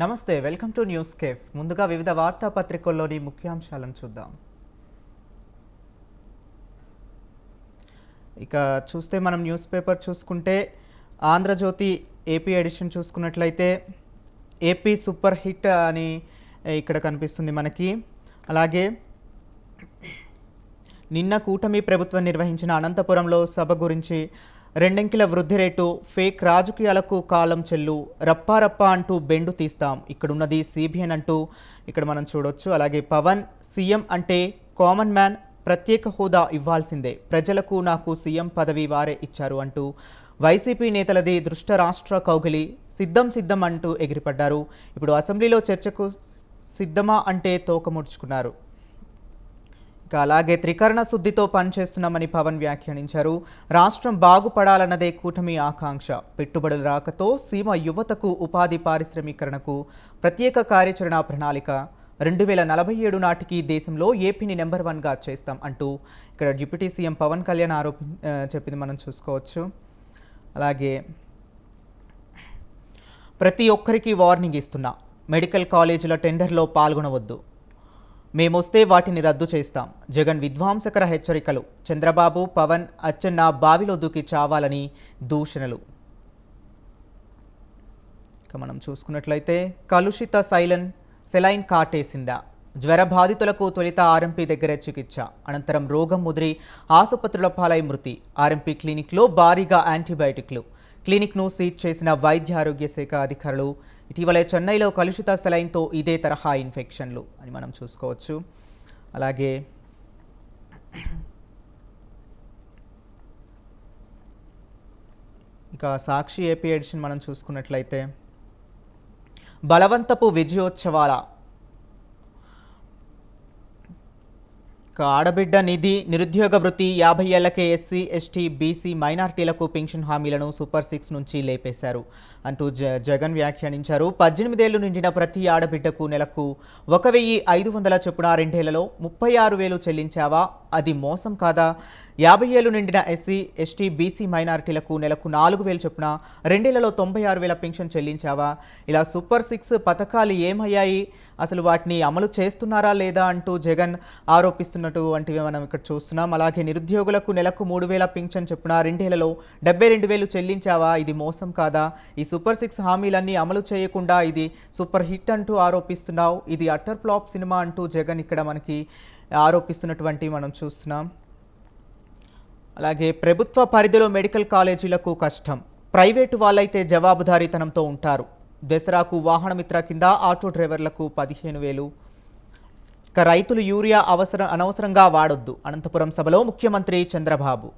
నమస్తే, welcome to news cafe. ముందుగా వివిధ వార్తాపత్రికల్లోని ముఖ్యాంశాలను చూద్దాం. ఇక చూస్తే మనం న్యూస్ పేపర్ చూసుకుంటే ఆంధ్రజ్యోతి ఏపీ ఎడిషన్ చూసుకున్నట్లయితే ఏపీ సూపర్ హిట్ అని ఇక్కడ కనిపిస్తుంది మనకి. అలాగే నిన్న కూటమి ప్రభుత్వం నిర్వహించిన అనంతపురంలో సభ గురించి రెండంకెల వృద్ధి రేటు, ఫేక్ రాజకీయాలకు కాలం చెల్లు, రప్పారప్ప అంటూ బెండు తీస్తాం, ఇక్కడున్నది సిబిఎన్ అంటూ ఇక్కడ మనం చూడొచ్చు. అలాగే పవన్ సీఎం అంటే కామన్ మ్యాన్, ప్రత్యేక హోదా ఇవ్వాల్సిందే, ప్రజలకు నాకు సీఎం పదవి వారే ఇచ్చారు అంటూ వైసీపీ నేతలది దృష్ట రాష్ట్ర కౌగిలి, సిద్ధం అంటూ ఎగిరిపడ్డారు. ఇప్పుడు అసెంబ్లీలో చర్చకు సిద్ధమా అంటే తోక ముడుచుకున్నారు. ఇక అలాగే త్రికరణ శుద్ధితో పనిచేస్తున్నామని పవన్ వ్యాఖ్యానించారు. రాష్ట్రం బాగుపడాలన్నదే కూటమి ఆకాంక్ష, పెట్టుబడుల రాకతో సీమ యువతకు ఉపాధి, పారిశ్రామీకరణకు ప్రత్యేక కార్యాచరణ ప్రణాళిక, 2047 నాటికి దేశంలో ఏపీని నెంబర్ 1గా చేస్తాం అంటూ ఇక్కడ డిప్యూటీ సీఎం పవన్ కళ్యాణ్ చెప్పింది మనం చూసుకోవచ్చు. అలాగే ప్రతి ఒక్కరికి వార్నింగ్ ఇస్తున్నా, మెడికల్ కాలేజీల టెండర్లో పాల్గొనవద్దు, మేమొస్తే వాటిని రద్దు చేస్తాం, జగన్ విధ్వంసకర హెచ్చరికలు, చంద్రబాబు పవన్ అచ్చెన్న బావిలో దూకి చావాలని దూషణలు. ఇక మనం చూసుకున్నట్లయితే కలుషిత సెలైన్ కాటేసిందా, జ్వర బాధితులకు తొలిత ఆర్ఎంపీ దగ్గర చికిత్స, అనంతరం రోగం ముదిరి ఆసుపత్రుల పాలై మృతి, ఆర్ఎంపీ క్లినిక్లో భారీగా యాంటీబయాటిక్లు, క్లినిక్ను సీజ్ చేసిన వైద్య ఆరోగ్య శాఖ అధికారులు. ఇటీవలే చెన్నైలో కలుషిత సెలైన్తో ఇదే తరహా ఇన్ఫెక్షన్లు అని మనం చూసుకోవచ్చు. అలాగే ఇక సాక్షి ఏపీ ఎడిషన్ మనం చూసుకున్నట్లయితే బలవంతపు విజయోత్సవాల, ఆడబిడ్డ నిధి, నిరుద్యోగ వృత్తి, 50 ఏళ్లకే ఎస్సీ ఎస్టీ బీసీ మైనార్టీలకు పెన్షన్ హామీలను సూపర్ 6 నుంచి లేపేశారు అంటూ జగన్ వ్యాఖ్యానించారు. 18 ఏళ్లు నిండిన ప్రతి ఆడబిడ్డకు నెలకు 1,500 చొప్పున 2 ఏళ్లలో 36,000 చెల్లించావా, అది మోసం కాదా? 50 ఏళ్లు నిండిన ఎస్సీ ఎస్టీ బీసీ మైనార్టీలకు నెలకు 4,000 చొప్పున 2 ఏళ్లలో 96,000 పెన్షన్ చెల్లించావా? ఇలా సూపర్ 6 పథకాలు ఏమయ్యాయి, అసలు వాటిని అమలు చేస్తున్నారా లేదా అంటూ జగన్ ఆరోపిస్తున్నటువంటివి మనం ఇక్కడ చూస్తున్నాం. అలాగే నిరుద్యోగులకు నెలకు 3,000 పింఛన్ చొప్పున 2 ఏళ్లలో 72,000 చెల్లించావా, ఇది మోసం కాదా? ఈ సూపర్ 6 హామీలన్నీ అమలు చేయకుండా ఇది సూపర్ హిట్ అంటూ ఆరోపిస్తున్నావు, ఇది అట్టర్ ఫ్లాప్ సినిమా అంటూ జగన్ ఇక్కడ మనకి ఆరోపిస్తున్నటువంటి మనం చూస్తున్నాం. అలాగే ప్రభుత్వ పరిధిలో మెడికల్ కాలేజీలకు కష్టం, ప్రైవేటు వాళ్ళైతే జవాబుదారీతనంతో ఉంటారు, దసరాకు వాహనమిత్ర కింద ఆటో డ్రైవర్లకు 15,000. ఇక రైతులు యూరియా అనవసరంగా వాడొద్దు, అనంతపురం సభలో ముఖ్యమంత్రి చంద్రబాబు.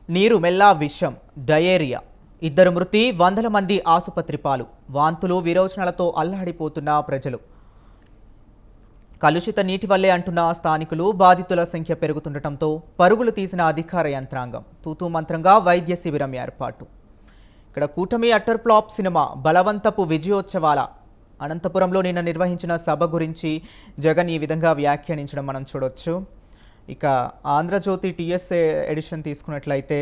నీరు మెల్లా విషం, డయేరియా, 2 మృతి, 100 మంది ఆసుపత్రి పాలు, వాంతులు విరోచనాలతో అల్లాడిపోతున్న ప్రజలు. కలుషిత నీటి వల్లే అంటున్న స్థానికులు, బాధితుల సంఖ్య పెరుగుతుండటంతో పరుగులు తీసిన అధికార యంత్రాంగం, తూతూ మంత్రంగా వైద్య శిబిరం ఏర్పాటు. ఇక్కడ కూటమి అట్టర్ ఫ్లాప్ సినిమా బలవంతపు విజయోత్సవాల, అనంతపురంలో నిన్న నిర్వహించిన సభ గురించి జగన్ ఈ విధంగా వ్యాఖ్యానించడం మనం చూడొచ్చు. ఇక ఆంధ్రజ్యోతి టీఎస్ ఎడిషన్ తీసుకున్నట్లయితే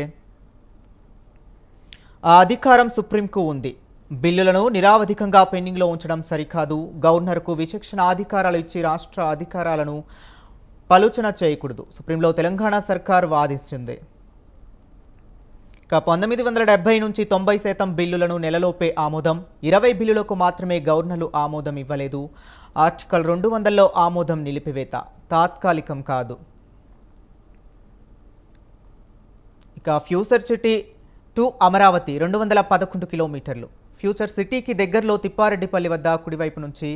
ఆ అధికారం సుప్రీంకు ఉంది, బిల్లులను నిరావధికంగా పెండింగ్లో ఉంచడం సరికాదు, గవర్నర్కు విచక్షణ అధికారాలు ఇచ్చి రాష్ట్ర అధికారాలను పలుచన చేయకూడదు, సుప్రీంలో తెలంగాణ సర్కార్ వాదిస్తుంది. ఇక 1970 నుంచి 90% బిల్లులను నెలలోపే ఆమోదం, 20 బిల్లులకు మాత్రమే గవర్నర్లు ఆమోదం ఇవ్వలేదు, ఆర్టికల్ 200లో ఆమోదం నిలిపివేత, తాత్కాలికం కాదు. ఇక ఫ్యూచర్ సిటీ టు అమరావతి 211 కిలోమీటర్లు, ఫ్యూచర్ సిటీకి దగ్గరలో తిప్పారెడ్డిపల్లి వద్ద కుడివైపు నుంచి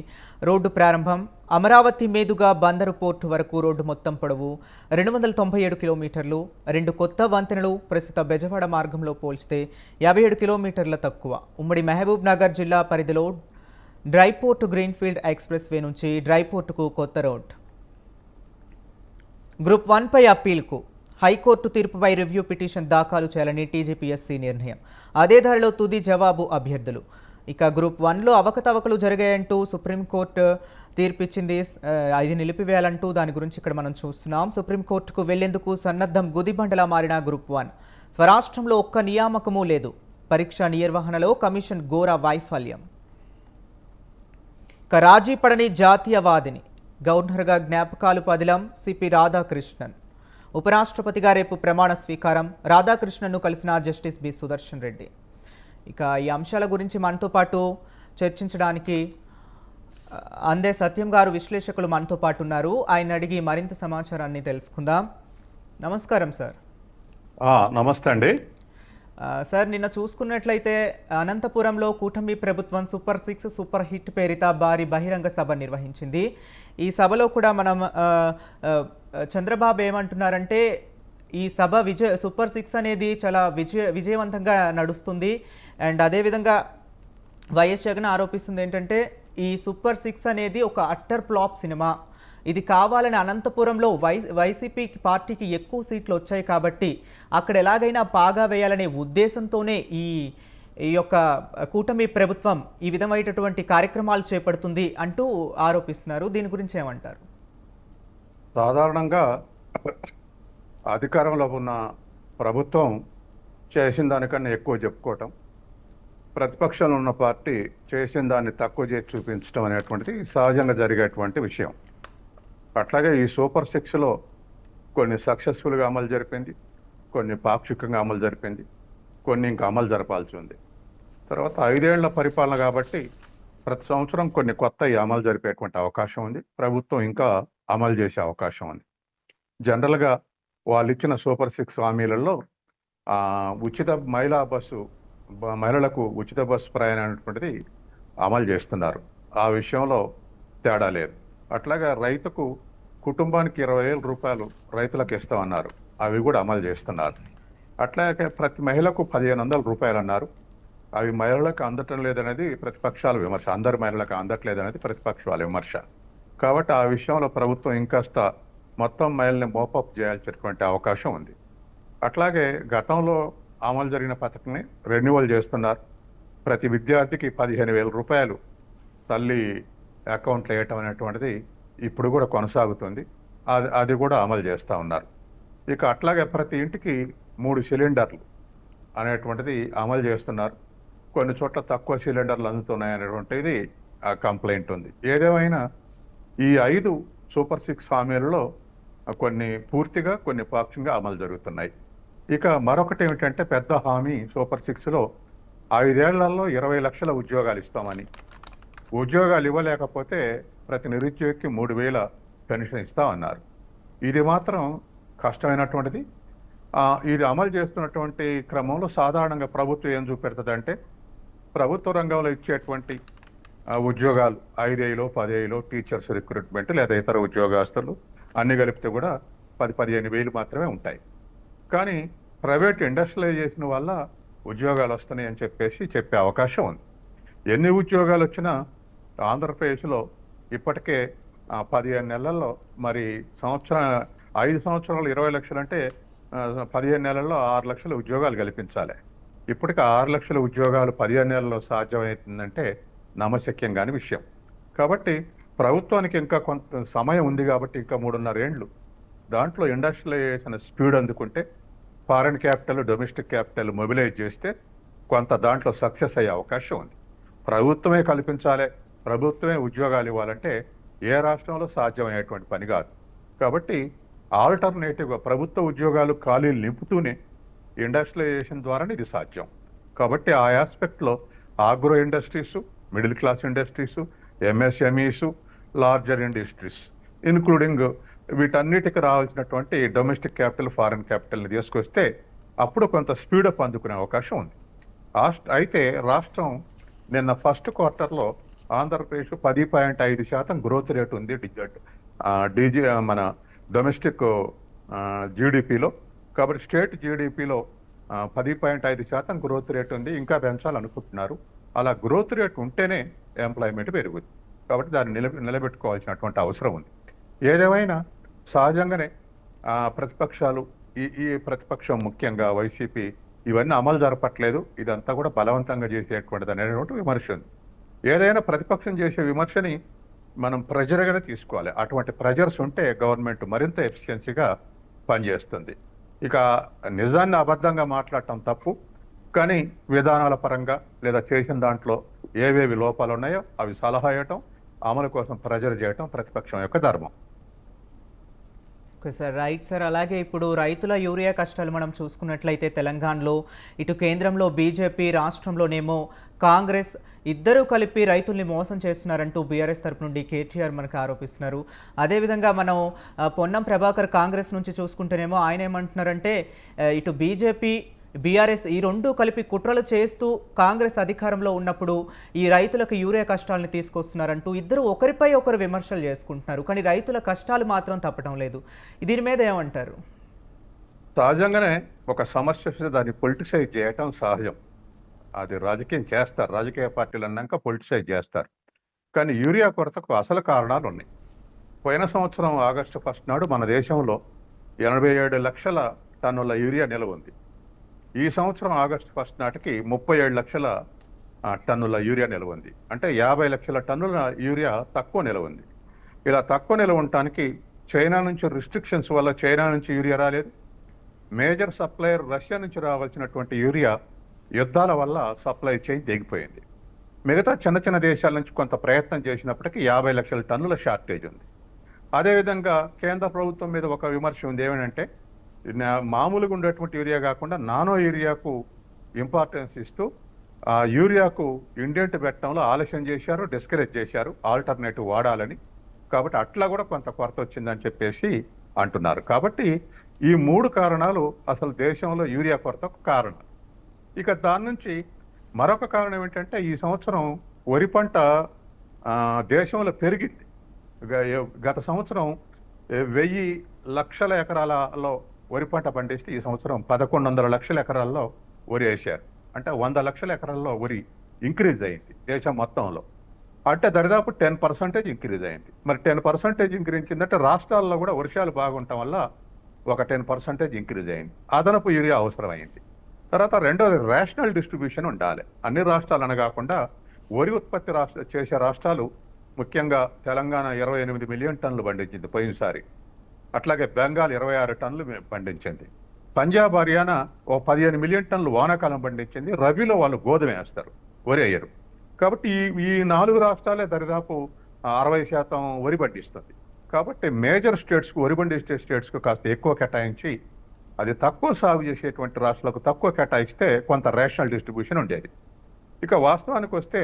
రోడ్డు ప్రారంభం, అమరావతి మీదుగా బందరు పోర్టు వరకు రోడ్డు మొత్తం పొడవు 297 కిలోమీటర్లు, 2 కొత్త వంతెనలు ప్రస్తుత బెజవాడ మార్గంలో పోల్చితే 57 కిలోమీటర్ల తక్కువ. ఉమ్మడి మహబూబ్ నగర్ జిల్లా పరిధిలో డ్రైపోర్ట్ గ్రీన్ఫీల్డ్ ఎక్స్ప్రెస్ వే నుంచి డ్రైపోర్టుకు కొత్త రోడ్. గ్రూప్ 1పై అప్పీల్కు, హైకోర్టు తీర్పుపై రివ్యూ పిటిషన్ దాఖలు చేయాలని టీజీపీఎస్సీ నిర్ణయం, అదే దారిలో తుది జవాబు అభ్యర్థులు. ఇక గ్రూప్ 1లో అవకతవకలు జరిగాయంటూ సుప్రీంకోర్టు తీర్పిచ్చింది, ఇది నిలిపివేయాలంటూ దాని గురించి ఇక్కడ మనం చూస్తున్నాం. సుప్రీంకోర్టుకు వెళ్లేందుకు సన్నద్ధం గుదిబండలా మారిన గ్రూప్ 1, స్వరాష్ట్రంలో ఒక్క నియామకమూ లేదు, పరీక్ష నిర్వహణలో కమిషన్ ఘోర వైఫల్యం. ఇక రాజీ పడని జాతీయవాదిని గవర్నర్గా జ్ఞాపకాలు పదిలం సిపి రాధాకృష్ణన్. ఉపరాష్ట్రపతిగా రేపు ప్రమాణ స్వీకారం. రాధాకృష్ణన్ను కలిసిన జస్టిస్ బి సుదర్శన్ రెడ్డి. ఇక ఈ అంశాల గురించి మనతో పాటు చర్చించడానికి అందే సత్యం గారు విశ్లేషకులు మనతో పాటు ఉన్నారు. ఆయన అడిగి మరింత సమాచారాన్ని తెలుసుకుందాం. నమస్కారం సార్. నమస్తే అండి. సార్, నిన్న చూసుకున్నట్లయితే అనంతపురంలో కూటమి ప్రభుత్వం సూపర్ 6 సూపర్ హిట్ పేరిట భారీ బహిరంగ సభ నిర్వహించింది. ఈ సభలో కూడా మనం చంద్రబాబు ఏమంటున్నారంటే ఈ సభ సూపర్ 6 అనేది చాలా విజయవంతంగా నడుస్తుంది. అండ్ అదేవిధంగా వైఎస్ జగన్ ఆరోపిస్తుంది ఏంటంటే ఈ సూపర్ 6 అనేది ఒక అట్టర్ ఫ్లాప్ సినిమా. ఇది కావాలని అనంతపురంలో వైసీపీ పార్టీకి ఎక్కువ సీట్లు వచ్చాయి కాబట్టి అక్కడ ఎలాగైనా పాగా వేయాలనే ఉద్దేశంతోనే ఈ యొక్క కూటమి ప్రభుత్వం ఈ విధమైనటువంటి కార్యక్రమాలు చేపడుతుంది అంటూ ఆరోపిస్తున్నారు. దీని గురించి ఏమంటారు? సాధారణంగా అధికారంలో ఉన్న ప్రభుత్వం చేసిన దానికన్నా ఎక్కువ చెప్పుకోవటం, ప్రతిపక్షంలో ఉన్న పార్టీ చేసిన దాన్ని తక్కువ చేసి చూపించడం అనేటువంటిది సహజంగా జరిగేటువంటి విషయం. అట్లాగే ఈ సూపర్ 6లో కొన్ని సక్సెస్ఫుల్గా అమలు జరిపింది, కొన్ని పాక్షికంగా అమలు జరిపింది, కొన్ని ఇంకా అమలు జరపాల్సి ఉంది. తర్వాత 5 ఏళ్ల పరిపాలన కాబట్టి ప్రతి సంవత్సరం కొన్ని కొత్త అమలు జరిపేటువంటి అవకాశం ఉంది. ప్రభుత్వం ఇంకా అమలు చేసే అవకాశం ఉంది. జనరల్గా వాళ్ళు ఇచ్చిన సూపర్ 6 హామీలలో ఉచిత మహిళలకు ఉచిత బస్సు ప్రయాణం అనేటువంటిది అమలు చేస్తున్నారు. ఆ విషయంలో తేడా లేదు. అట్లాగే రైతుకు కుటుంబానికి 20,000 రూపాయలు రైతులకు ఇస్తామన్నారు. అవి కూడా అమలు చేస్తున్నారు. అట్లాగే ప్రతి మహిళకు 1,500 రూపాయలు అన్నారు. అవి మహిళలకు అందటం లేదనేది ప్రతిపక్షాల విమర్శ. అందరి మహిళలకు అందట్లేదనేది ప్రతిపక్షాల విమర్శ. కాబట్టి ఆ విషయంలో ప్రభుత్వం ఇంకాస్త మొత్తం మహిళల్ని మోపప్ చేయాల్సినటువంటి అవకాశం ఉంది. అట్లాగే గతంలో అమలు జరిగిన పథకాన్ని రెన్యువల్ చేస్తున్నారు. ప్రతి విద్యార్థికి 15,000 రూపాయలు తల్లి అకౌంట్లో వేయటం అనేటువంటిది ఇప్పుడు కూడా కొనసాగుతుంది. అది కూడా అమలు చేస్తూ ఉన్నారు. ఇక అట్లాగే ప్రతి ఇంటికి 3 సిలిండర్లు అనేటువంటిది అమలు చేస్తున్నారు. కొన్ని చోట్ల తక్కువ సిలిండర్లు అందుతున్నాయి అనేటువంటిది కంప్లైంట్ ఉంది. ఏదేమైనా ఈ 5 సూపర్ 6 హామీలలో కొన్ని పూర్తిగా, కొన్ని పాక్షికంగా అమలు జరుగుతున్నాయి. ఇక మరొకటి ఏమిటంటే పెద్ద హామీ సూపర్ 6లో 5 ఏళ్లలో 20 లక్షల ఉద్యోగాలు ఇస్తామని. ఉద్యోగాలు ఇవ్వలేకపోతే ప్రతి నిరుద్యోగికి 3,000 పెన్షన్ ఇస్తామన్నారు. ఇది మాత్రం కష్టమైనటువంటిది. ఇది అమలు చేస్తున్నటువంటి క్రమంలో సాధారణంగా ప్రభుత్వం ఏం చూపెడుతుందంటే ప్రభుత్వ రంగంలో ఇచ్చేటువంటి ఉద్యోగాలు 5,000, 10,000 టీచర్స్ రిక్రూట్మెంట్ లేదా ఇతర ఉద్యోగస్తులు అన్ని కలిపితే కూడా 10,000-15,000 మాత్రమే ఉంటాయి. కానీ ప్రైవేట్ ఇండస్ట్రియలైజేషన్ వల్ల ఉద్యోగాలు వస్తున్నాయి అని చెప్పే అవకాశం ఉంది. ఎన్ని ఉద్యోగాలు వచ్చినా ఆంధ్రప్రదేశ్లో ఇప్పటికే 15 నెలల్లో మరి 5 సంవత్సరాలు 20 లక్షలు అంటే 15 నెలల్లో 6 లక్షల ఉద్యోగాలు కల్పించాలి. ఇప్పటికి 6 లక్షల ఉద్యోగాలు 15 నెలల్లో సాధ్యమవుతుందంటే నమ్మశక్యం కాని విషయం. కాబట్టి ప్రభుత్వానికి ఇంకా కొంత సమయం ఉంది కాబట్టి ఇంకా 3.5 ఏళ్ళు దాంట్లో ఇండస్ట్రియలైజేషన్ స్పీడ్ అందుకుంటే foreign capital, domestic capital mobilise చేస్తే కొంత దాంట్లో సక్సెస్ అయ్యే అవకాశం ఉంది. ప్రభుత్వమే కల్పించాలి, ప్రభుత్వమే ఉద్యోగాలు ఇవ్వాలంటే ఏ రాష్ట్రంలో సాధ్యమయ్యేటువంటి పని కాదు. కాబట్టి ఆల్టర్నేటివ్గా ప్రభుత్వ ఉద్యోగాలు ఖాళీలు నింపుతూనే ఇండస్ట్రియలైజేషన్ ద్వారానే ఇది సాధ్యం. కాబట్టి ఆ ఆస్పెక్ట్లో agro industries, middle class industries, MSMEs, larger industries including వీటన్నిటికి రావాల్సినటువంటి డొమెస్టిక్ క్యాపిటల్, ఫారెన్ క్యాపిటల్ని తీసుకొస్తే అప్పుడు కొంత స్పీడప్ అందుకునే అవకాశం ఉంది. అయితే రాష్ట్రం నిన్న ఫస్ట్ క్వార్టర్లో ఆంధ్రప్రదేశ్ 10.5% గ్రోత్ రేట్ ఉంది మన డొమెస్టిక్ జీడిపిలో. కాబట్టి స్టేట్ జీడిపిలో 10.5% గ్రోత్ రేట్ ఉంది. ఇంకా పెంచాలనుకుంటున్నారు. అలా గ్రోత్ రేట్ ఉంటేనే ఎంప్లాయ్మెంట్ పెరుగుతుంది. కాబట్టి దాన్ని నిలబెట్టుకోవాల్సినటువంటి అవసరం ఉంది. ఏదేమైనా సహజంగానే ప్రతిపక్షాలు ఈ ప్రతిపక్షం ముఖ్యంగా వైసీపీ ఇవన్నీ అమలు జరపట్లేదు, ఇదంతా కూడా బలవంతంగా చేసేటువంటిది అనేటువంటి విమర్శ ఉంది. ఏదైనా ప్రతిపక్షం చేసే విమర్శని మనం ప్రెజర్గానే తీసుకోవాలి. అటువంటి ప్రెజర్స్ ఉంటే గవర్నమెంట్ మరింత ఎఫిషియన్సీగా పనిచేస్తుంది. ఇక నిజాన్ని అబద్ధంగా మాట్లాడటం తప్పు, కానీ విధానాల పరంగా లేదా చేసిన దాంట్లో ఏవేవి లోపాలు ఉన్నాయో అవి సలహా ఇవ్వటం, అమలు కోసం ప్రెజర్ చేయటం ప్రతిపక్షం యొక్క ధర్మం. Okay sir, right sir. అలాగే ఇప్పుడు రైతుల యూరియా కష్టాలు మనం చూసుకున్నట్లయితే తెలంగాణలో ఇటు కేంద్రంలో బీజేపీ, రాష్ట్రంలోనేమో కాంగ్రెస్ ఇద్దరూ కలిపి రైతుల్ని మోసం చేస్తున్నారంటూ బీఆర్ఎస్ తరపు నుండి కేటీఆర్ మనకు ఆరోపిస్తున్నారు. అదేవిధంగా మనం పొన్నం ప్రభాకర్ కాంగ్రెస్ నుంచి చూసుకుంటేనేమో ఆయన ఏమంటున్నారంటే ఇటు బీజేపీ, బీఆర్ఎస్ ఈ రెండు కలిపి కుట్రలు చేస్తూ కాంగ్రెస్ అధికారంలో ఉన్నప్పుడు ఈ రైతులకు యూరియా కష్టాలను తీసుకొస్తున్నారంటూ ఇద్దరు ఒకరిపై ఒకరు విమర్శలు చేసుకుంటున్నారు. కానీ రైతుల కష్టాలు మాత్రం తప్పటం లేదు. దీని మీద ఏమంటారు? సహజంగానే ఒక సమస్య వస్తే దాన్ని పొలిటిసైజ్ చేయటం సహజం. అది రాజకీయం చేస్తారు, రాజకీయ పార్టీలు అన్నాక పొలిటిసైజ్ చేస్తారు. కానీ యూరియా కొరతకు అసలు కారణాలు ఉన్నాయి. పోయిన సంవత్సరం ఆగస్టు 1 నాడు మన దేశంలో 87 లక్షల టన్నుల యూరియా నిల్వ ఉంది. ఈ సంవత్సరం ఆగస్టు 1 నాటికి 37 లక్షల టన్నుల యూరియా నిల్వ ఉంది. అంటే 50 లక్షల టన్నుల యూరియా తక్కువ నిల్వ ఉంది. ఇలా తక్కువ నిల్వ ఉండటానికి చైనా నుంచి రిస్ట్రిక్షన్స్ వల్ల చైనా నుంచి యూరియా రాలేదు. మేజర్ సప్లయర్ రష్యా నుంచి రావాల్సినటువంటి యూరియా యుద్ధాల వల్ల సప్లై చైన్ తెగిపోయింది. మిగతా చిన్న చిన్న దేశాల నుంచి కొంత ప్రయత్నం చేసినప్పటికీ 50 లక్షల టన్నుల షార్టేజ్ ఉంది. అదేవిధంగా కేంద్ర ప్రభుత్వం మీద ఒక విమర్శ ఉంది. ఏమనంటే మామూలుగా ఉండేటువంటి యూరియా కాకుండా నానో యూరియాకు ఇంపార్టెన్స్ ఇస్తూ ఆ యూరియాకు ఇండెంట్ పెట్టడంలో ఆలస్యం చేశారు, డిస్కరేజ్ చేశారు ఆల్టర్నేటివ్ వాడాలని. కాబట్టి అట్లా కూడా కొంత కొరత వచ్చిందని చెప్పేసి అంటున్నారు. కాబట్టి ఈ 3 కారణాలు అసలు దేశంలో యూరియా కొరతకు కారణం. ఇక దాని నుంచి మరొక కారణం ఏంటంటే ఈ సంవత్సరం వరి పంట దేశంలో పెరిగింది. గత సంవత్సరం 1000 లక్షల ఎకరాలలో వరి పంట పండిస్తే ఈ సంవత్సరం 1100 లక్షల ఎకరాల్లో వరి వేశారు. అంటే 100 లక్షల ఎకరాల్లో వరి ఇంక్రీజ్ అయింది దేశం మొత్తంలో. అంటే దరిదాపు 10% ఇంక్రీజ్ అయింది. మరి 10% ఇంక్రీజ్ అయిందంటే రాష్ట్రాల్లో కూడా వర్షాలు బాగుండటం వల్ల ఒక 10% ఇంక్రీజ్ అయింది. అదనపు యూరియా అవసరమైంది. తర్వాత రెండోది రేషనల్ డిస్ట్రిబ్యూషన్ ఉండాలి. అన్ని రాష్ట్రాలను కాకుండా వరి ఉత్పత్తి చేసే రాష్ట్రాలు ముఖ్యంగా తెలంగాణ 28 మిలియన్ టన్నులు పండించింది పోయినసారి. అట్లాగే బెంగాల్ 26 టన్నులు పండించింది. పంజాబ్, హర్యానా ఓ 15 మిలియన్ టన్నులు వానాకాలం పండించింది. రబీలో వాళ్ళు గోధుమ వేస్తారు, వరి వేయరు. కాబట్టి ఈ 4 రాష్ట్రాలే దరిదాపు 60% వరి పండిస్తుంది. కాబట్టి మేజర్ స్టేట్స్కు, వరి పండించే స్టేట్స్కు కాస్త ఎక్కువ కేటాయించి అది తక్కువ సాగు చేసేటువంటి రాష్ట్రాలకు తక్కువ కేటాయిస్తే కొంత రేషనల్ డిస్ట్రిబ్యూషన్ ఉండేది. ఇక వాస్తవానికి వస్తే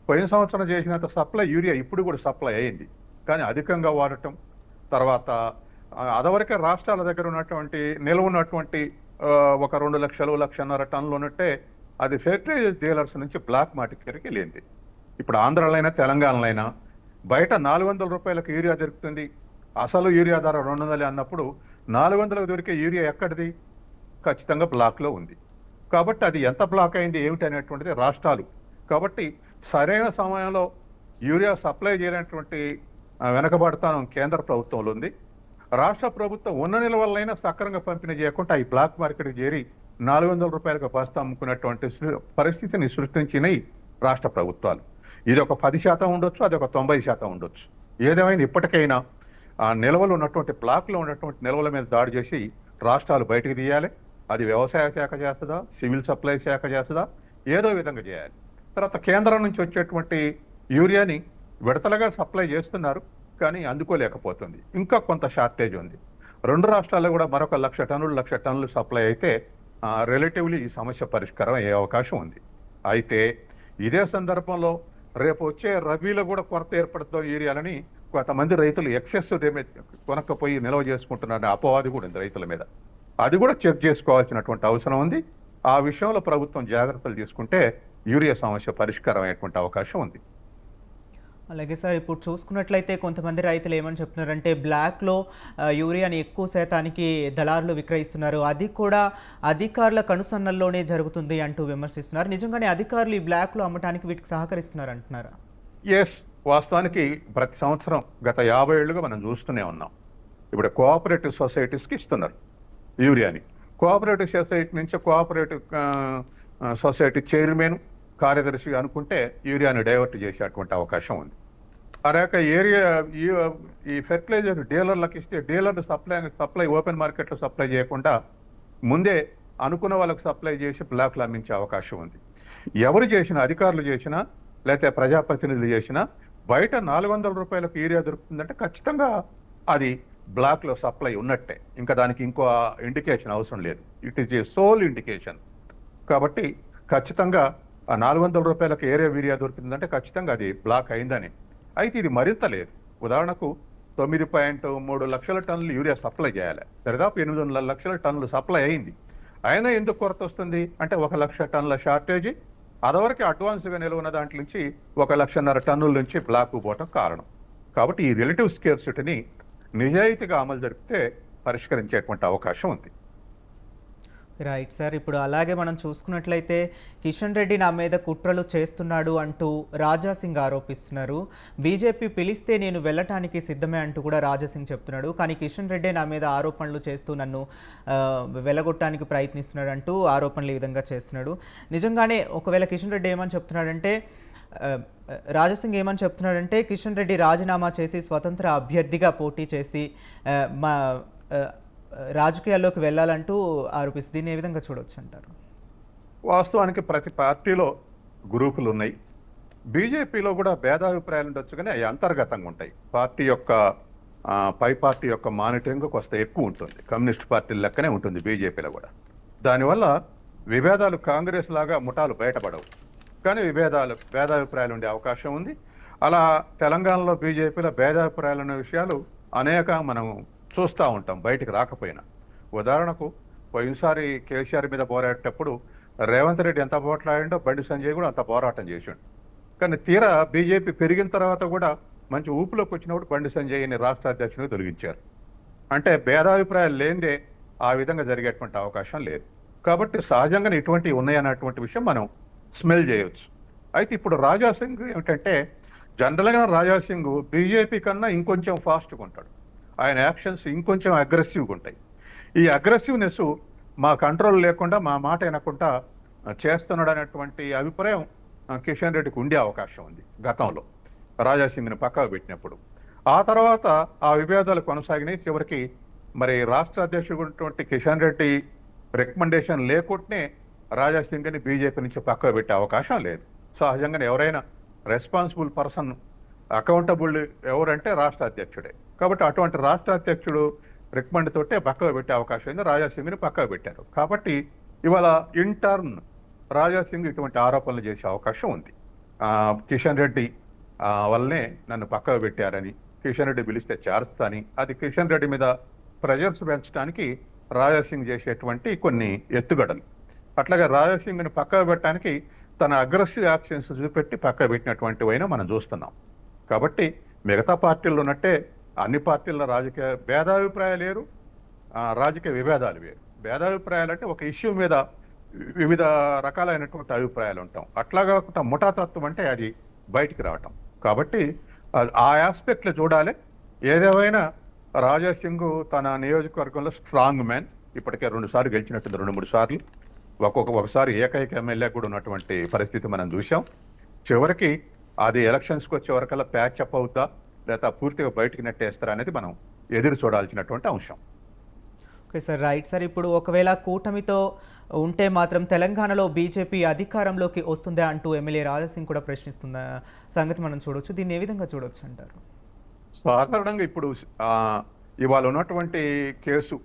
పోయిన సంవత్సరం చేసినంత సప్లై యూరియా ఇప్పుడు కూడా సప్లై అయింది. కానీ అధికంగా వాడటం, తర్వాత అదవరకే రాష్ట్రాల దగ్గర ఉన్నటువంటి నిల్వ ఉన్నటువంటి ఒక 2 లక్షలు, 1.5 టన్నులు ఉన్నట్టే అది ఫెర్టిలైజర్ డీలర్స్ నుంచి బ్లాక్ మార్కెట్కి వెళ్ళింది. ఇప్పుడు ఆంధ్రాలో అయినా తెలంగాణలో అయినా బయట 400 రూపాయలకు యూరియా దొరుకుతుంది. అసలు యూరియా ధర 200 అన్నప్పుడు 400లకు దొరికే యూరియా ఎక్కడిది? ఖచ్చితంగా బ్లాక్లో ఉంది. కాబట్టి అది ఎంత బ్లాక్ అయింది ఏమిటి అనేటువంటిది రాష్ట్రాలు. కాబట్టి సరైన సమయంలో యూరియా సప్లై చేయలేనటువంటి వెనకబడతానం కేంద్ర ప్రభుత్వంలో ఉంది. రాష్ట్ర ప్రభుత్వం ఉన్న నిల్వలైనా సక్రమంగా పంపిణీ చేయకుండా ఈ బ్లాక్ మార్కెట్కి చేరి 400 రూపాయలకు బస్తా అమ్ముకున్నటువంటి పరిస్థితిని సృష్టించినాయి రాష్ట్ర ప్రభుత్వాలు. ఇది ఒక 10% ఉండొచ్చు, అది ఒక 90% ఉండొచ్చు. ఏదేమైనా ఇప్పటికైనా ఆ నిల్వలు ఉన్నటువంటి బ్లాక్లో ఉన్నటువంటి నిల్వల మీద దాడి చేసి రాష్ట్రాలు బయటకు తీయాలి. అది వ్యవసాయ శాఖ చేస్తుందా, సివిల్ సప్లై శాఖ చేస్తుందా, ఏదో విధంగా చేయాలి. తర్వాత కేంద్రం నుంచి వచ్చేటువంటి యూరియాని విడతలుగా సప్లై చేస్తున్నారు, కానీ అందుకోలేకపోతుంది. ఇంకా కొంత షార్టేజ్ ఉంది. 2 రాష్ట్రాల్లో కూడా మరొక 1,00,000 టన్నులు సప్లై అయితే రిలేటివ్లీ ఈ సమస్య పరిష్కారం అయ్యే అవకాశం ఉంది. అయితే ఇదే సందర్భంలో రేపు వచ్చే రబీలో కూడా కొరత ఏర్పడుతుందో యూరియాలని కొంతమంది రైతులు ఎక్సెస్ కొనక్కపోయి నిల్వ చేసుకుంటున్నారనే అపవాది కూడా ఉంది రైతుల మీద. అది కూడా చెక్ చేసుకోవాల్సినటువంటి అవసరం ఉంది. ఆ విషయంలో ప్రభుత్వం జాగ్రత్తలు తీసుకుంటే యూరియా సమస్య పరిష్కారం అయ్యేటువంటి అవకాశం ఉంది. అలాగే సార్, ఇప్పుడు చూసుకున్నట్లయితే కొంతమంది రైతులు ఏమని చెప్తున్నారంటే బ్లాక్లో యూరియాని ఎక్కువ శాతానికి దళారులు విక్రయిస్తున్నారు, అది కూడా అధికారుల కనుసన్నల్లోనే జరుగుతుంది అంటూ విమర్శిస్తున్నారు. నిజంగానే అధికారులు ఈ బ్లాక్లో అమ్మటానికి వీటికి సహకరిస్తున్నారు అంటున్నారా? ఎస్, వాస్తవానికి ప్రతి సంవత్సరం గత 50 ఏళ్లుగా మనం చూస్తూనే ఉన్నాం. ఇప్పుడు కోఆపరేటివ్ సొసైటీస్కి ఇస్తున్నారు యూరియాని. కోఆపరేటివ్ సొసైటీ నుంచి కోఆపరేటివ్ సొసైటీ చైర్మన్, కార్యదర్శి అనుకుంటే యూరియాని డైవర్ట్ చేసేటువంటి అవకాశం ఉంది. అరాక ఏరియా ఈ ఫెర్టిలైజర్ డీలర్లకు ఇస్తే డీలర్లు సప్లై ఓపెన్ మార్కెట్లో సప్లై చేయకుండా ముందే అనుకున్న వాళ్ళకు సప్లై చేసి బ్లాక్లో అమ్మించే అవకాశం ఉంది. ఎవరు చేసినా, అధికారులు చేసినా లేకపోతే ప్రజాప్రతినిధులు చేసినా బయట 400 రూపాయలకు యూరియా దొరుకుతుందంటే ఖచ్చితంగా అది బ్లాక్లో సప్లై ఉన్నట్టే. ఇంకా దానికి ఇంకో ఇండికేషన్ అవసరం లేదు. It is a sole indication. కాబట్టి ఖచ్చితంగా ఆ 400 రూపాయలకు యూరియా దొరుకుతుందంటే ఖచ్చితంగా అది బ్లాక్ అయిందని. అయితే ఇది మరింత లేదు. ఉదాహరణకు 9.3 లక్షల టన్నులు యూరియా సప్లై చేయాలి. దరిదాపు 8.5 లక్షల టన్నులు సప్లై అయింది. అయినా ఎందుకు కొరత వస్తుంది అంటే 1 లక్ష టన్నుల షార్టేజీ, అదివరకు అడ్వాన్స్గా నిల్వ ఉన్న దాంట్లో నుంచి 1.5 లక్ష టన్నుల నుంచి బ్లాక్ పోవటం కారణం. కాబట్టి ఈ రిలేటివ్ స్కేర్సిటీని నిజాయితీగా అమలు జరిపితే పరిష్కరించేటువంటి అవకాశం ఉంది. Right sir. ఇప్పుడు అలాగే మనం చూసుకున్నట్లయితే కిషన్ రెడ్డి నా మీద కుట్రలు చేస్తున్నాడు అంటూ రాజాసింగ్ ఆరోపిస్తున్నారు. బీజేపీ పిలిస్తే నేను వెళ్ళటానికి సిద్ధమే అంటూ కూడా రాజాసింగ్ చెప్తున్నాడు. కానీ కిషన్ రెడ్డి నా మీద ఆరోపణలు చేస్తూ నన్ను వెళ్ళగొట్టడానికి ప్రయత్నిస్తున్నాడు అంటూ ఆరోపణలు ఈ విధంగా చేస్తున్నాడు. నిజంగానే ఒకవేళ కిషన్ రెడ్డి ఏమని చెప్తున్నాడంటే, రాజాసింగ్ ఏమని చెప్తున్నాడంటే కిషన్ రెడ్డి రాజీనామా చేసి స్వతంత్ర అభ్యర్థిగా పోటీ చేసి మా రాజకీయాల్లోకి వెళ్ళాలంటూ ఆరోపిస్తుంది. దీన్ని ఏ విధంగా చూడొచ్చు అంటారు? వాస్తవానికి ప్రతి పార్టీలో గ్రూపులు ఉన్నాయి. బీజేపీలో కూడా భేదాభిప్రాయాలు ఉండొచ్చు, కానీ అవి అంతర్గతంగా ఉంటాయి. పార్టీ యొక్క పై పార్టీ యొక్క మానిటరింగ్ కొంత ఎక్కువ ఉంటుంది. కమ్యూనిస్ట్ పార్టీల లెక్కనే ఉంటుంది బీజేపీలో కూడా. దానివల్ల విభేదాలు కాంగ్రెస్ లాగా ముఠాలు బయటపడవు, కానీ భేదాభిప్రాయాలు ఉండే అవకాశం ఉంది. అలా తెలంగాణలో బీజేపీలో భేదాభిప్రాయాలు ఉన్న విషయాలు అనేక మనం చూస్తూ ఉంటాం, బయటికి రాకపోయినా. ఉదాహరణకు పోయినసారి కేసీఆర్ మీద పోరాడేటప్పుడు రేవంత్ రెడ్డి ఎంత పోట్లాడిండో బండి సంజయ్ కూడా అంత పోరాటం చేసిండు. కానీ తీరా బీజేపీ పెరిగిన తర్వాత కూడా మంచి ఊపులోకి వచ్చినప్పుడు బండి సంజయ్ని రాష్ట్ర అధ్యక్షునిగా తొలగించారు. అంటే భేదాభిప్రాయాలు లేనిదే ఆ విధంగా జరిగేటువంటి అవకాశం లేదు. కాబట్టి సహజంగానే ఇటువంటివి ఉన్నాయన్నటువంటి విషయం మనం స్మెల్ చేయవచ్చు. అయితే ఇప్పుడు రాజాసింగ్ ఏమిటంటే, జనరల్గా రాజాసింగ్ బీజేపీ కన్నా ఇంకొంచెం ఫాస్ట్గా ఉంటాడు. ఆయన యాక్షన్స్ ఇంకొంచెం అగ్రెసివ్గా ఉంటాయి. ఈ అగ్రెసివ్నెస్ మా కంట్రోల్ లేకుండా, మా మాట వినకుండా చేస్తున్నాడు అనేటువంటి అభిప్రాయం కిషన్ రెడ్డికి ఉండే అవకాశం ఉంది గతంలో రాజాసింగ్ని పక్కకు పెట్టినప్పుడు. ఆ తర్వాత ఆ విభేదాలు కొనసాగినాయి. చివరికి మరి రాష్ట్ర అధ్యక్షుడు కిషన్ రెడ్డి రికమెండేషన్ లేకుండానే రాజాసింగ్ని బీజేపీ నుంచి పక్కకు పెట్టే అవకాశం లేదు. సహజంగానే ఎవరైనా రెస్పాన్సిబుల్ పర్సన్, అకౌంటబుల్ ఎవరంటే రాష్ట్ర అధ్యక్షుడే. కాబట్టి అటువంటి రాష్ట్ర అధ్యక్షుడు రికమెండ్ తోటే పక్కకు పెట్టే అవకాశం ఉంది. రాజాసింగ్ని పక్కకు పెట్టారు. కాబట్టి ఇవాళ ఇంటర్న్ రాజాసింగ్ ఇటువంటి ఆరోపణలు చేసే అవకాశం ఉంది. కిషన్ రెడ్డి వల్లనే నన్ను పక్కకు పెట్టారని, కిషన్ రెడ్డి పిలిస్తే చేరుస్తాని, అది కిషన్ రెడ్డి మీద ప్రెజర్స్ పెంచడానికి రాజాసింగ్ చేసేటువంటి కొన్ని ఎత్తుగడలు. అట్లాగే రాజాసింగ్ని పక్కకు పెట్టడానికి తన అగ్రెసివ్ యాక్షన్స్ చూపెట్టి పక్కకు పెట్టినటువంటివైనా మనం చూస్తున్నాం. కాబట్టి మిగతా పార్టీల్లో ఉన్నట్టే అన్ని పార్టీల్లో రాజకీయ భేదాభిప్రాయాలు వేరు, రాజకీయ విభేదాలు వేరు. భేదాభిప్రాయాలు అంటే ఒక ఇష్యూ మీద వివిధ రకాలైనటువంటి అభిప్రాయాలు ఉంటాం. అట్లా కాకుండా ముఠాతత్వం అంటే అది బయటికి రావటం. కాబట్టి ఆ ఆస్పెక్ట్లో చూడాలి. ఏదేమైనా రాజాసింగ్ తన నియోజకవర్గంలో స్ట్రాంగ్ మ్యాన్. ఇప్పటికే 2 సార్లు గెలిచినట్టుంది, 2-3 సార్లు. ఒకసారి ఏకైక ఎమ్మెల్యే కూడా ఉన్నటువంటి పరిస్థితి మనం చూసాం. చివరికి అది ఎలక్షన్స్కి వచ్చే వరకల్లా ప్యాచ్ అప్ అవుతా లేదా పూర్తిగా బయటికి నెట్టేస్తారా అనేది మనం ఎదురు చూడాల్సినటువంటి అంశం. Okay sir, right sir. ఇప్పుడు ఒకవేళ కూటమితో ఉంటే మాత్రం తెలంగాణలో బీజేపీ అధికారంలోకి వస్తుందా అంటూ ఎమ్మెల్యే రాజాసింగ్ కూడా ప్రశ్నిస్తున్న సంగతి మనం చూడొచ్చు. దీన్ని ఏ విధంగా చూడొచ్చు అంటారు? సాధారణంగా ఇప్పుడు ఇవాళ ఉన్నటువంటి కేసు,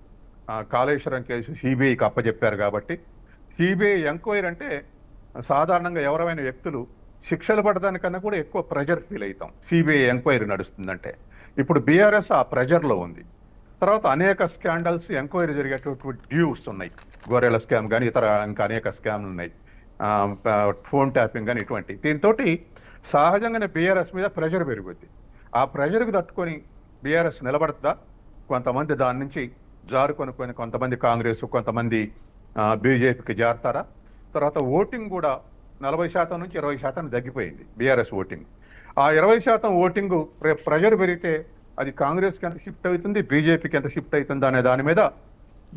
కాళేశ్వరం కేసు సిబిఐకి అప్పచెప్పారు. కాబట్టి సిబిఐ ఎంక్వైరీ అంటే సాధారణంగా ఎవరైనా వ్యక్తులు శిక్షలు పడడానికన్నా కూడా ఎక్కువ ప్రెజర్ ఫీల్ అవుతాం సిబిఐ ఎంక్వైరీ నడుస్తుందంటే. ఇప్పుడు బీఆర్ఎస్ ఆ ప్రెజర్లో ఉంది. తర్వాత అనేక స్కాండల్స్ ఎంక్వైరీ జరిగేటటువంటి డ్యూస్ ఉన్నాయి. గొర్రెల స్కామ్ కానీ ఇతర ఇంకా అనేక స్కామ్లు ఉన్నాయి, ఫోన్ ట్యాపింగ్ కానీ ఇటువంటి. దీంతో సహజంగానే బీఆర్ఎస్ మీద ప్రెజర్ పెరుగుద్ది. ఆ ప్రెజర్కి తట్టుకొని బీఆర్ఎస్ నిలబడుతుందా? కొంతమంది దాని నుంచి జారుకొని కొంతమంది కాంగ్రెస్, కొంతమంది బీజేపీకి జారుతారా? తర్వాత ఓటింగ్ కూడా 40% నుంచి 20% తగ్గిపోయింది బీఆర్ఎస్ ఓటింగ్. ఆ 20% ఓటింగ్ రేపు ప్రెజర్ పెరిగితే అది కాంగ్రెస్కి ఎంత షిఫ్ట్ అవుతుంది, బీజేపీకి ఎంత షిఫ్ట్ అవుతుంది అనే దాని మీద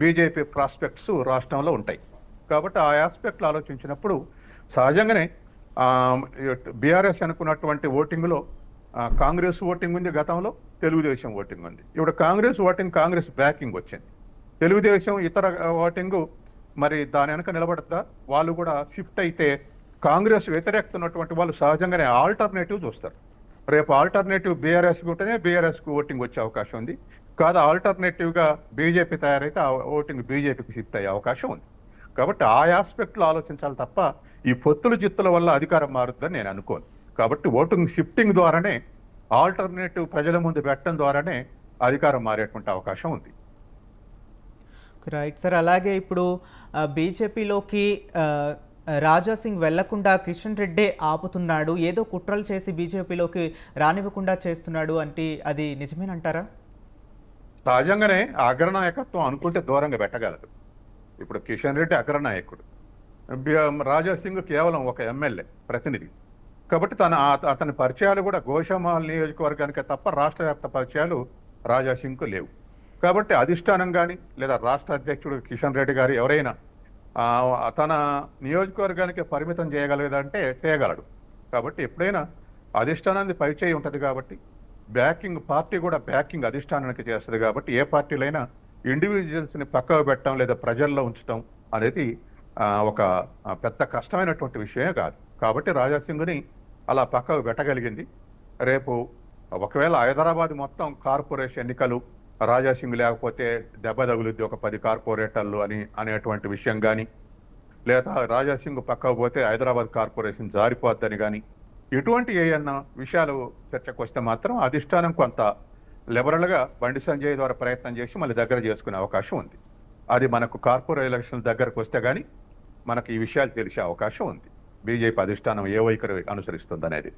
బీజేపీ ప్రాస్పెక్ట్స్ రాష్ట్రంలో ఉంటాయి. కాబట్టి ఆ ఆస్పెక్ట్లు ఆలోచించినప్పుడు సహజంగానే బీఆర్ఎస్ అనుకున్నటువంటి ఓటింగ్లో కాంగ్రెస్ ఓటింగ్ ఉంది, గతంలో తెలుగుదేశం ఓటింగ్ ఉంది. ఇప్పుడు కాంగ్రెస్ ఓటింగ్ కాంగ్రెస్ బ్యాకింగ్ వచ్చింది. తెలుగుదేశం ఇతర ఓటింగ్ మరి దాని వెనక నిలబడతా వాళ్ళు కూడా షిఫ్ట్ అయితే కాంగ్రెస్ వ్యతిరేకత ఉన్నటువంటి వాళ్ళు సహజంగానే ఆల్టర్నేటివ్ చూస్తారు. రేపు ఆల్టర్నేటివ్ బీఆర్ఎస్కి ఉంటేనే బీఆర్ఎస్కి ఓటింగ్ వచ్చే అవకాశం ఉంది. కాదు ఆల్టర్నేటివ్గా బీజేపీ తయారైతే ఆ ఓటింగ్ బీజేపీకి షిఫ్ట్ అయ్యే అవకాశం ఉంది. కాబట్టి ఆ ఆస్పెక్ట్లో ఆలోచించాలి తప్ప ఈ పొత్తుల జిత్తుల వల్ల అధికారం మారుద్దని నేను అనుకోను. కాబట్టి ఓటింగ్ షిఫ్టింగ్ ద్వారానే, ఆల్టర్నేటివ్ ప్రజల ముందు పెట్టడం ద్వారానే అధికారం మారేటువంటి అవకాశం ఉంది. Right sir. అలాగే ఇప్పుడు బీజేపీలోకి రాజా సింగ్ వెళ్లకుండా కిషన్ రెడ్డే ఆపుతున్నాడు, ఏదో కుట్రలు చేసి బీజేపీలోకి రానివ్వకుండా చేస్తున్నాడు అంటే అది నిజమేనంటారా? సహజంగానే అగ్రనాయకత్వం అనుకుంటే దూరంగా పెట్టగలదు. ఇప్పుడు కిషన్ రెడ్డి అగ్రనాయకుడు, రాజా సింగ్ కేవలం ఒక ఎమ్మెల్యే ప్రతినిధి. కాబట్టి అతని పరిచయాలు కూడా గోషామహల్ నియోజకవర్గానికే తప్ప రాష్ట్ర వ్యాప్త పరిచయాలు రాజా సింగ్కు లేవు. కాబట్టి అధిష్టానం కానీ లేదా రాష్ట్ర అధ్యక్షుడు కిషన్ రెడ్డి గారు ఎవరైనా తన నియోజకవర్గానికి పరిమితం చేయగలదంటే చేయగలడు. కాబట్టి ఎప్పుడైనా అధిష్టానాన్ని పరిచయం ఉంటుంది కాబట్టి బ్యాకింగ్ పార్టీ కూడా బ్యాకింగ్ అధిష్టానానికి చేస్తుంది. కాబట్టి ఏ పార్టీలైనా ఇండివిజువల్స్ని పక్కకు పెట్టడం లేదా ప్రజల్లో ఉంచడం అనేది ఒక పెద్ద కష్టమైనటువంటి విషయమే కాదు. కాబట్టి రాజా సింగ్ని అలా పక్కకు పెట్టగలిగింది. రేపు ఒకవేళ హైదరాబాద్ మొత్తం కార్పొరేషన్ ఎన్నికలు రాజా సింగ్ లేకపోతే దెబ్బ తగులుద్ది ఒక 10 కార్పొరేటర్లు అనేటువంటి విషయం కానీ, లేదా రాజా సింగ్ పక్కకు పోతే హైదరాబాద్ కార్పొరేషన్ జారిపోద్దని కానీ, ఇటువంటి ఏమన్నా విషయాలు చర్చకు వస్తే మాత్రం అధిష్టానం కొంత లిబరల్గా బండి సంజయ్ ద్వారా ప్రయత్నం చేసి మళ్ళీ దగ్గర చేసుకునే అవకాశం ఉంది. అది మనకు కార్పొరేట్ ఎలక్షన్ దగ్గరకు వస్తే కానీ మనకు ఈ విషయాలు తెలిసే అవకాశం ఉంది, బీజేపీ అధిష్టానం ఏ వైఖరి అనుసరిస్తుంది అనేది.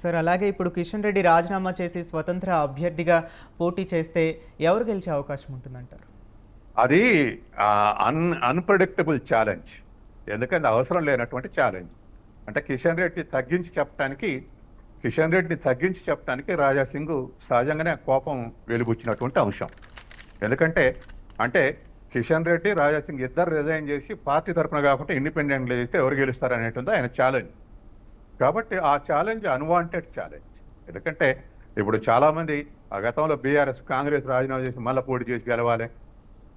సార్, అలాగే ఇప్పుడు కిషన్ రెడ్డి రాజీనామా చేసి స్వతంత్ర అభ్యర్థిగా పోటీ చేస్తే ఎవరు గెలిచే అవకాశం ఉంటుందంటారు? అది అన్ప్రెడిక్టబుల్ ఛాలెంజ్. ఎందుకంటే అవసరం లేనటువంటి ఛాలెంజ్. అంటే కిషన్ రెడ్డిని తగ్గించి చెప్పడానికి రాజా సింగ్ సహజంగానే కోపం వెలుబుచ్చినటువంటి అంశం. ఎందుకంటే కిషన్ రెడ్డి రాజా సింగ్ ఇద్దరు రిజైన్ చేసి పార్టీ తరఫున కాకుండా ఇండిపెండెంట్గా చేస్తే ఎవరు గెలుస్తారు అనేటువంటి ఆయన ఛాలెంజ్. కాబట్టి ఆ ఛాలెంజ్ అన్వాంటెడ్ ఛాలెంజ్. ఎందుకంటే ఇప్పుడు చాలామంది గతంలో బీఆర్ఎస్ కాంగ్రెస్ రాజీనామా చేసి మళ్ళీ పోటీ చేసి గెలవాలి,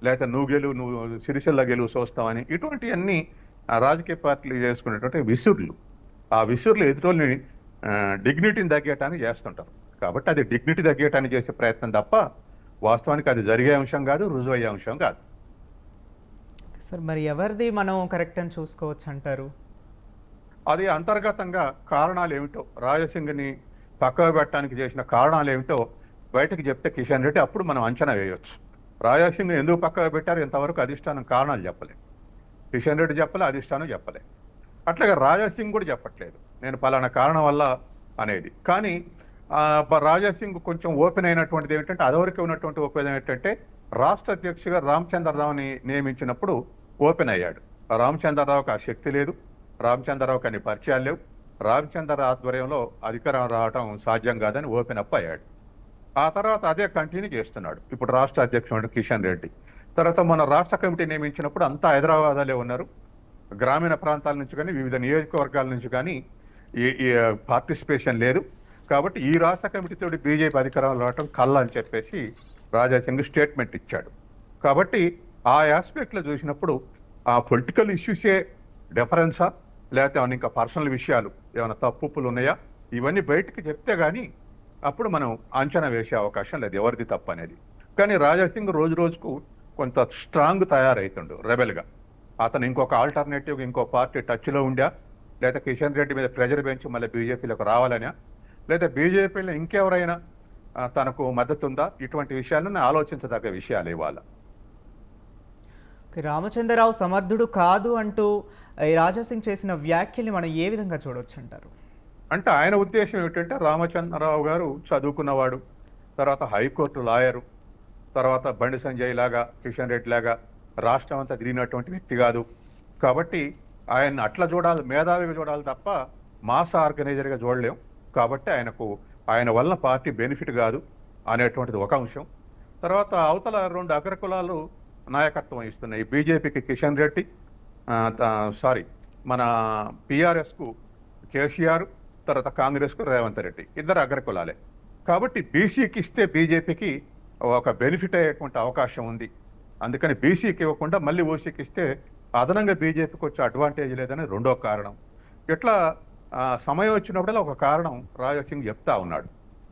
లేకపోతే నువ్వు సిరిసిల్ల గెలువు చూస్తామని, ఇటువంటివన్నీ రాజకీయ పార్టీలు చేసుకునేటువంటి విసురులు. ఆ విసురులు ఎదుటోళ్ళని డిగ్నిటీని తగ్గటానికి చేస్తుంటారు. కాబట్టి అది డిగ్నిటీ తగ్గటానికి చేసే ప్రయత్నం తప్ప వాస్తవానికి అది జరిగే అంశం కాదు, రుజువు అయ్యే అంశం కాదు. సార్, మరి ఎవరిది మనం కరెక్ట్ అని చూసుకోవచ్చు అంటారు? అది అంతర్గతంగా కారణాలు ఏమిటో, రాజసింగ్ని పక్కకు పెట్టడానికి చేసిన కారణాలు ఏమిటో బయటకు చెప్తే కిషన్ రెడ్డి అప్పుడు మనం అంచనా వేయవచ్చు. రాజసింగ్ని ఎందుకు పక్కకు పెట్టారు ఇంతవరకు అధిష్టానం కారణాలు చెప్పలేదు. కిషన్ రెడ్డి చెప్పలే, అధిష్టానం చెప్పలేదు. అట్లాగే రాజాసింగ్ కూడా చెప్పట్లేదు నేను పలానా కారణం వల్ల అనేది. కానీ రాజాసింగ్ కొంచెం ఓపెన్ అయినటువంటిది ఏమిటంటే, అదివరకు ఉన్నటువంటి ఓపెన్ ఏంటంటే రాష్ట్ర అధ్యక్షుగా రామచంద్రరావుని నియమించినప్పుడు ఓపెన్ అయ్యాడు. రామచంద్రరావుకి ఆ శక్తి లేదు, రామచంద్రరావుకి అన్ని పరిచయాలు లేవు, రామచంద్రరావు ఆధ్వర్యంలో అధికారం రావడం సాధ్యం కాదని ఓపెన్ అప్ అయ్యాడు. ఆ తర్వాత అదే కంటిన్యూ చేస్తున్నాడు ఇప్పుడు రాష్ట్ర అధ్యక్షుడు కిషన్ రెడ్డి. తర్వాత మన రాష్ట్ర కమిటీ నియమించినప్పుడు అంతా హైదరాబాద్లో ఉన్నారు, గ్రామీణ ప్రాంతాల నుంచి కానీ వివిధ నియోజకవర్గాల నుంచి కానీ ఈ పార్టిసిపేషన్ లేదు. కాబట్టి ఈ రాష్ట్ర కమిటీతో బీజేపీ అధికారంలో రావడం కళ్ళ అని చెప్పేసి రాజా సింగ్ స్టేట్మెంట్ ఇచ్చాడు. కాబట్టి ఆ ఆస్పెక్ట్లో చూసినప్పుడు ఆ పొలిటికల్ ఇష్యూసే డిఫరెన్సా, లేకపోతే ఏమైనా ఇంకా పర్సనల్ విషయాలు ఏమైనా తప్పులు ఉన్నాయా, ఇవన్నీ బయటకు చెప్తే కానీ అప్పుడు మనం అంచనా వేసే అవకాశం లేదు ఎవరిది తప్పు అనేది. కానీ రాజా సింగ్ రోజు రోజుకు కొంత స్ట్రాంగ్ తయారవుతుండు రెబెల్గా. అతను ఇంకొక ఆల్టర్నేటివ్ ఇంకో పార్టీ టచ్లో ఉండా, లేదా కిషన్ రెడ్డి మీద ప్రెజర్ పెంచి మళ్ళీ బీజేపీలోకి రావాలనా, లేదా బీజేపీలో ఇంకెవరైనా తనకు మద్దతు ఉందా, ఇటువంటి విషయాలను ఆలోచించదగ్గ విషయాలు ఇవాళ. రామచంద్రరావు సమర్థుడు కాదు అంటూ రాజాసింగ్ చేసిన వ్యాఖ్యల్ని మనం ఏ విధంగా చూడవచ్చు అంటారు? అంటే ఆయన ఉద్దేశం ఏమిటంటే, రామచంద్రరావు గారు చదువుకున్నవాడు, తర్వాత హైకోర్టు లాయరు, తర్వాత బండి సంజయ్ లాగా కిషన్ రెడ్డి లాగా రాష్ట్రం అంతా తిరిగినటువంటి వ్యక్తి కాదు. కాబట్టి ఆయన అట్లా చూడాలి, మేధావిగా చూడాలి తప్ప మాస్ ఆర్గనైజర్గా చూడలేం. కాబట్టి ఆయన వలన పార్టీ బెనిఫిట్ కాదు అనేటువంటిది ఒక అంశం. తర్వాత అవతల 2 అగ్రకులాలు నాయకత్వం ఇస్తున్నాయి. బీజేపీకి కిషన్ రెడ్డి, మన పిఆర్ఎస్కు కేసీఆర్, తర్వాత కాంగ్రెస్కు రేవంత్ రెడ్డి, ఇద్దరు అగ్రకులాలే. కాబట్టి బీసీకి ఇస్తే బీజేపీకి ఒక బెనిఫిట్ అయ్యేటువంటి అవకాశం ఉంది అందుకని బీసీకి ఇవ్వకుండా మళ్ళీ ఓసీకి ఇస్తే అదనంగా బీజేపీకి వచ్చే అడ్వాంటేజ్ లేదని రెండో కారణం. ఇట్లా సమయం వచ్చినప్పుడల్లా ఒక కారణం రాజాసింగ్ చెప్తా ఉన్నాడు.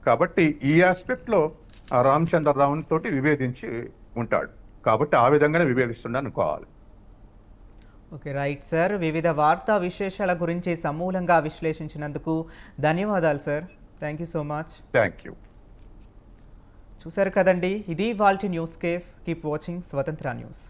కాబట్టి ఈ ఆస్పెక్ట్లో రామచంద్రరావుని తోటి విభేదించి ఉంటాడు. కాబట్టి ఆ విధంగానే విభేదిస్తుండ అనుకోవాలి. Okay, right sir. వివిధ వార్తా విశేషాల గురించి సమూలంగా విశ్లేషించినందుకు ధన్యవాదాలు sir. Thank you so much. Thank you. చూశారు కదండి, ఇది వాల్టి న్యూస్ కేఫ్. కీప్ వాచింగ్ స్వతంత్ర న్యూస్.